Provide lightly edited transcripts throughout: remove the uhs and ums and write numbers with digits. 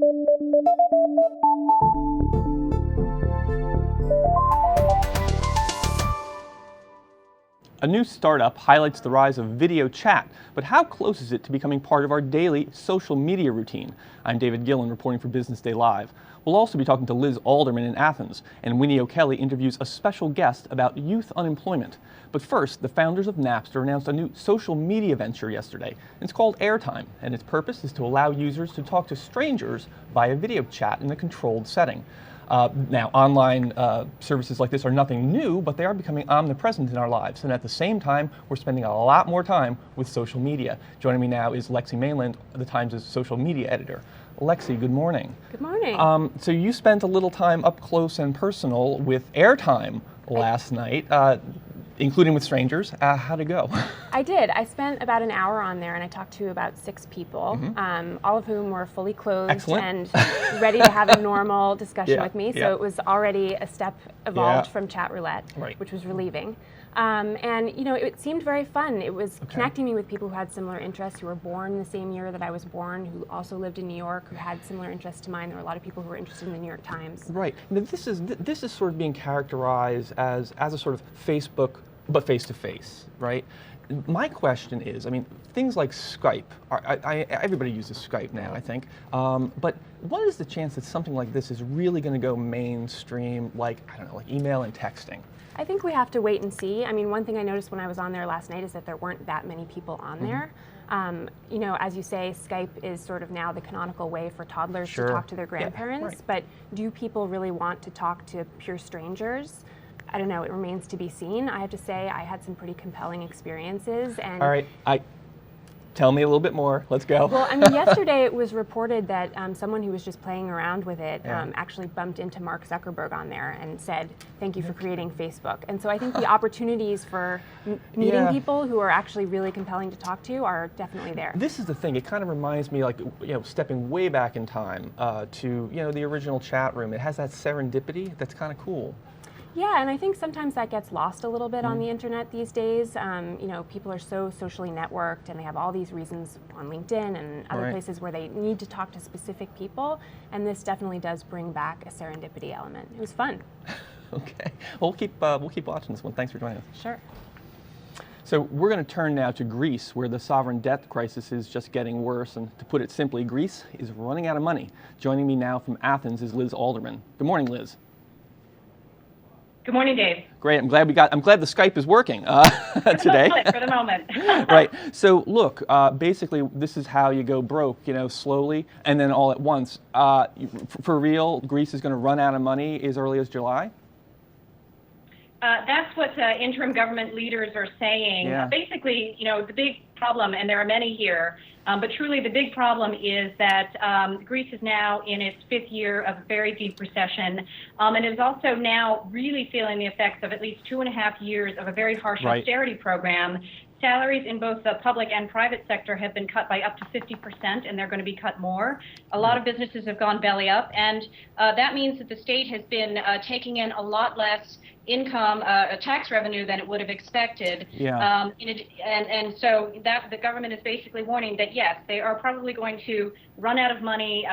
A new startup highlights the rise of video chat, but how close is it to becoming part of our daily social media routine? I'm David Gillen reporting for Business Day Live. We'll also be talking to Liz Alderman in Athens, and Winnie O'Kelly interviews a special guest about youth unemployment. But first, the founders of Napster announced a new social media venture yesterday. It's called Airtime, and its purpose is to allow users to talk to strangers via video chat in a controlled setting. Now, online services like this are nothing new, but they are becoming omnipresent in our lives. And at the same time, we're spending a lot more time with social media. Joining me now is Lexi Mainland, the Times' social media editor. Lexi, good morning. Good morning. So you spent a little time up close and personal with Airtime last night, including with strangers. How'd it go? I did. I spent about an hour on there, and I talked to about 6 people, all of whom were fully clothed and ready to have a normal discussion with me. So it was already a step evolved from chat roulette, which was relieving. And you know, it seemed very fun. It was connecting me with people who had similar interests, who were born the same year that I was born, who also lived in New York, who had similar interests to mine. There were a lot of people who were interested in the New York Times. Right. Now, this is sort of being characterized as a sort of Facebook, but face-to-face, right? My question is, I mean, things like Skype, everybody uses Skype now, I think, but what is the chance that something like this is really going to go mainstream, like, I don't know, like email and texting? I think we have to wait and see. I mean, one thing I noticed when I was on there last night is that there weren't that many people on there. You know, as you say, Skype is sort of now the canonical way for toddlers to talk to their grandparents, but do people really want to talk to pure strangers? I don't know, it remains to be seen. I have to say, I had some pretty compelling experiences. And all right, tell me a little bit more. Let's go. Well, I mean, yesterday it was reported that someone who was just playing around with it actually bumped into Mark Zuckerberg on there and said, "Thank you for creating Facebook." And so I think the opportunities for meeting people who are actually really compelling to talk to are definitely there. This is the thing. It kind of reminds me, like, you know, stepping way back in time to, you know, the original chat room. It has that serendipity that's kind of cool. Yeah, and I think sometimes that gets lost a little bit on the internet these days. You know, people are so socially networked, and they have all these reasons on LinkedIn and other places where they need to talk to specific people, and this definitely does bring back a serendipity element. It was fun. Okay, well, we'll keep watching this one. Thanks for joining us. Sure. So we're going to turn now to Greece, where the sovereign debt crisis is just getting worse, and to put it simply, Greece is running out of money. Joining me now from Athens is Liz Alderman. Good morning, Liz. Good morning, Dave. Great. I'm glad the Skype is working today. For the moment. Right. So look, basically, this is how you go broke. You know, slowly and then all at once. For real, Greece is going to run out of money as early as July. That's what interim government leaders are saying. Basically, you know, the big problem, and there are many here, but truly the big problem is that Greece is now in its 5th year of a very deep recession, and is also now really feeling the effects of at least 2.5 years of a very harsh austerity program. Salaries in both the public and private sector have been cut by up to 50%, and they're going to be cut more. A lot of businesses have gone belly up, and that means that the state has been taking in a lot less income, tax revenue than it would have expected. And so that the government is basically warning that, yes, they are probably going to run out of money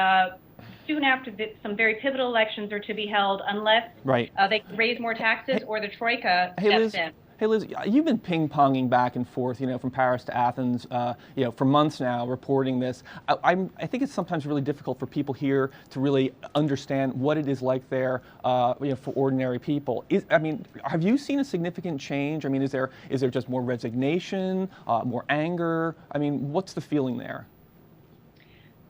soon after some very pivotal elections are to be held, unless they raise more taxes or the Troika steps in. Hey, Liz, you've been ping-ponging back and forth, you know, from Paris to Athens, you know, for months now, reporting this. I think it's sometimes really difficult for people here to really understand what it is like there, you know, for ordinary people. I mean, have you seen a significant change? I mean, is there just more resignation, more anger? I mean, what's the feeling there?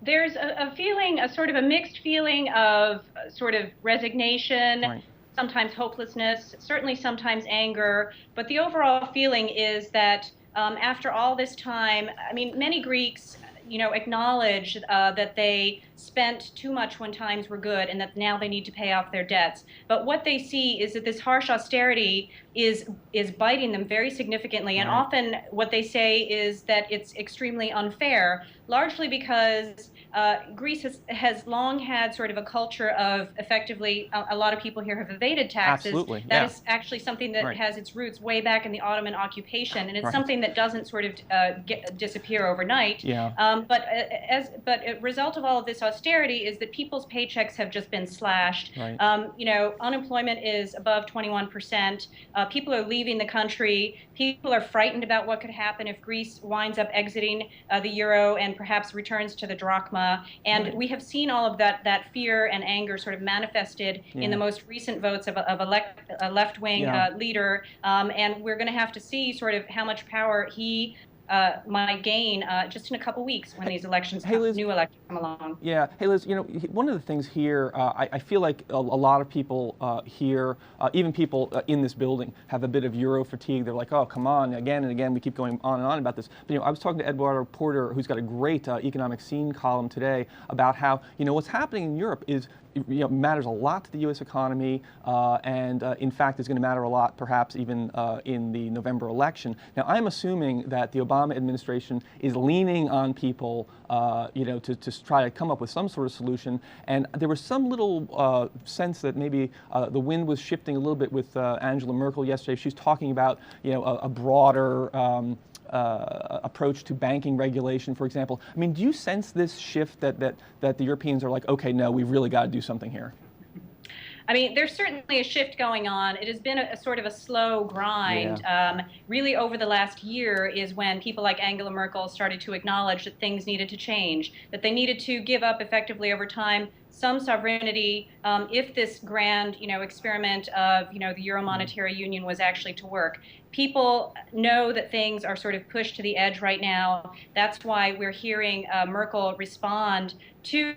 There's a feeling, a sort of a mixed feeling of sort of resignation. Sometimes hopelessness, certainly sometimes anger, but the overall feeling is that after all this time, I mean, many Greeks, you know, acknowledge that they spent too much when times were good and that now they need to pay off their debts. But what they see is that this harsh austerity is biting them very significantly, and often what they say is that it's extremely unfair, largely because Greece has long had sort of a culture of effectively, a lot of people here have evaded taxes. Absolutely. That is actually something that has its roots way back in the Ottoman occupation, and it's something that doesn't sort of disappear overnight. But a result of all of this austerity is that people's paychecks have just been slashed. You know, unemployment is above 21%. People are leaving the country. People are frightened about what could happen if Greece winds up exiting the euro and perhaps returns to the drachma. And we have seen all of that fear and anger sort of manifested in the most recent votes of a left-wing leader. And we're going to have to see sort of how much power he might gain just in a couple weeks when these elections, new elections come along. Yeah. Hey, Liz, you know, one of the things here, I feel like a lot of people here, even people in this building, have a bit of Euro fatigue. They're like, oh, come on, again and again, we keep going on and on about this. But, you know, I was talking to Eduardo Porter, who's got a great economic scene column today about how, you know, what's happening in Europe is, you know, matters a lot to the U.S. economy, and in fact is going to matter a lot, perhaps even in the November election. Now, I'm assuming that the Obama administration is leaning on people, you know, to try to come up with some sort of solution. And there was some little sense that maybe the wind was shifting a little bit with Angela Merkel yesterday. She's talking about, you know, a broader approach to banking regulation, for example. I mean, do you sense this shift that the Europeans are like, okay, no, we've really got to do something here? I mean, there's certainly a shift going on. It has been a sort of a slow grind. Really, over the last year is when people like Angela Merkel started to acknowledge that things needed to change, that they needed to give up effectively over time some sovereignty if this grand, you know, experiment of, you know, the Euro monetary union was actually to work. People know that things are sort of pushed to the edge right now. That's why we're hearing Merkel respond to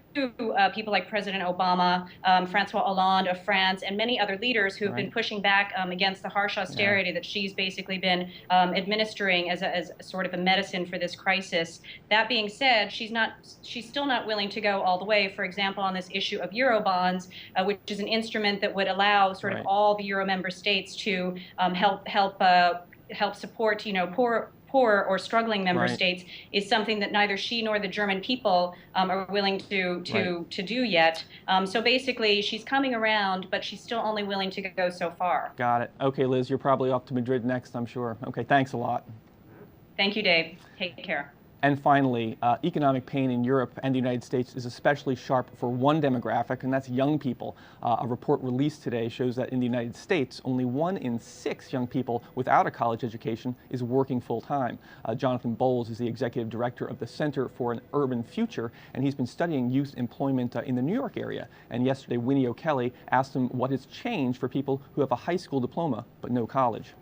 people like President Obama, Francois Hollande of France, and many other leaders who have been pushing back against the harsh austerity that she's basically been administering as a sort of a medicine for this crisis. That being said, she's still not willing to go all the way. For example, on this issue of Eurobonds, which is an instrument that would allow sort of all the Euro member states to help support, you know, poor or struggling member states, is something that neither she nor the German people are willing to do yet. So basically, she's coming around, but she's still only willing to go so far. Got it. Okay, Liz, you're probably off to Madrid next, I'm sure. Okay, thanks a lot. Thank you, Dave. Take care. And finally, economic pain in Europe and the United States is especially sharp for one demographic, and that's young people. A report released today shows that in the United States, only 1 in 6 young people without a college education is working full-time. Jonathan Bowles is the executive director of the Center for an Urban Future, and he's been studying youth employment in the New York area. And yesterday, Winnie O'Kelly asked him what has changed for people who have a high school diploma but no college.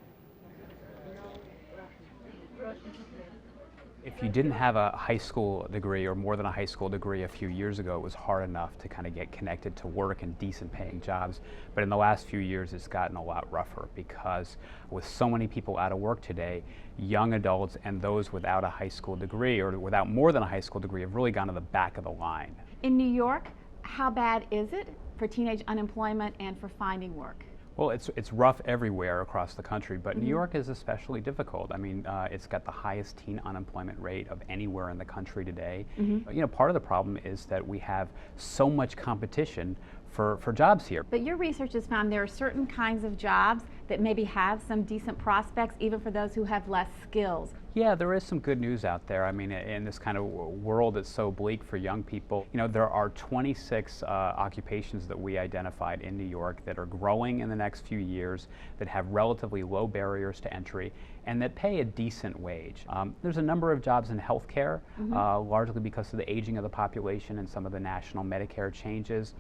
If you didn't have a high school degree or more than a high school degree a few years ago, it was hard enough to kind of get connected to work and decent paying jobs. But in the last few years, it's gotten a lot rougher because with so many people out of work today, young adults and those without a high school degree or without more than a high school degree have really gone to the back of the line. In New York, how bad is it for teenage unemployment and for finding work? Well, it's rough everywhere across the country, but New York is especially difficult. I mean, it's got the highest teen unemployment rate of anywhere in the country today. You know, part of the problem is that we have so much competition for jobs here. But your research has found there are certain kinds of jobs that maybe have some decent prospects, even for those who have less skills. Yeah, there is some good news out there. I mean, in this kind of world that's so bleak for young people, you know, there are 26 occupations that we identified in New York that are growing in the next few years, that have relatively low barriers to entry, and that pay a decent wage. There's a number of jobs in healthcare, largely because of the aging of the population and some of the national Medicare changes.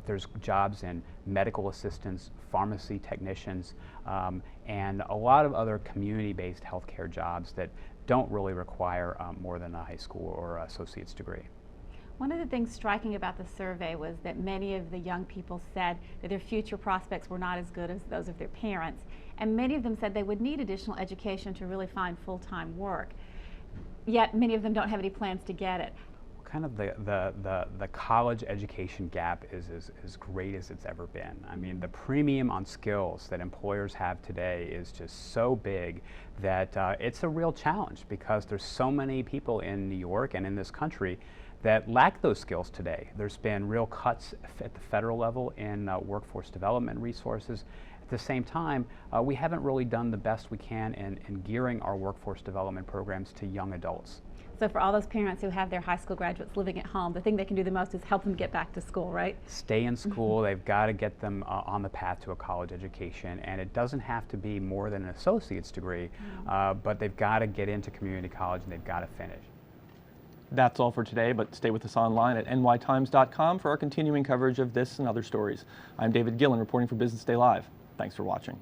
There's jobs in medical assistants, pharmacy technicians, and a lot of other community-based healthcare jobs that don't really require more than a high school or associate's degree. One of the things striking about the survey was that many of the young people said that their future prospects were not as good as those of their parents, and many of them said they would need additional education to really find full-time work. Yet many of them don't have any plans to get it. Kind of the college education gap is as great as it's ever been. I mean, the premium on skills that employers have today is just so big that it's a real challenge because there's so many people in New York and in this country that lack those skills today. There's been real cuts at the federal level in workforce development resources. At the same time, we haven't really done the best we can in gearing our workforce development programs to young adults. So for all those parents who have their high school graduates living at home, the thing they can do the most is help them get back to school, right? Stay in school. They've got to get them on the path to a college education, and it doesn't have to be more than an associate's degree, but they've got to get into community college and they've got to finish. That's all for today, but stay with us online at nytimes.com for our continuing coverage of this and other stories. I'm David Gillen reporting for Business Day Live. Thanks for watching.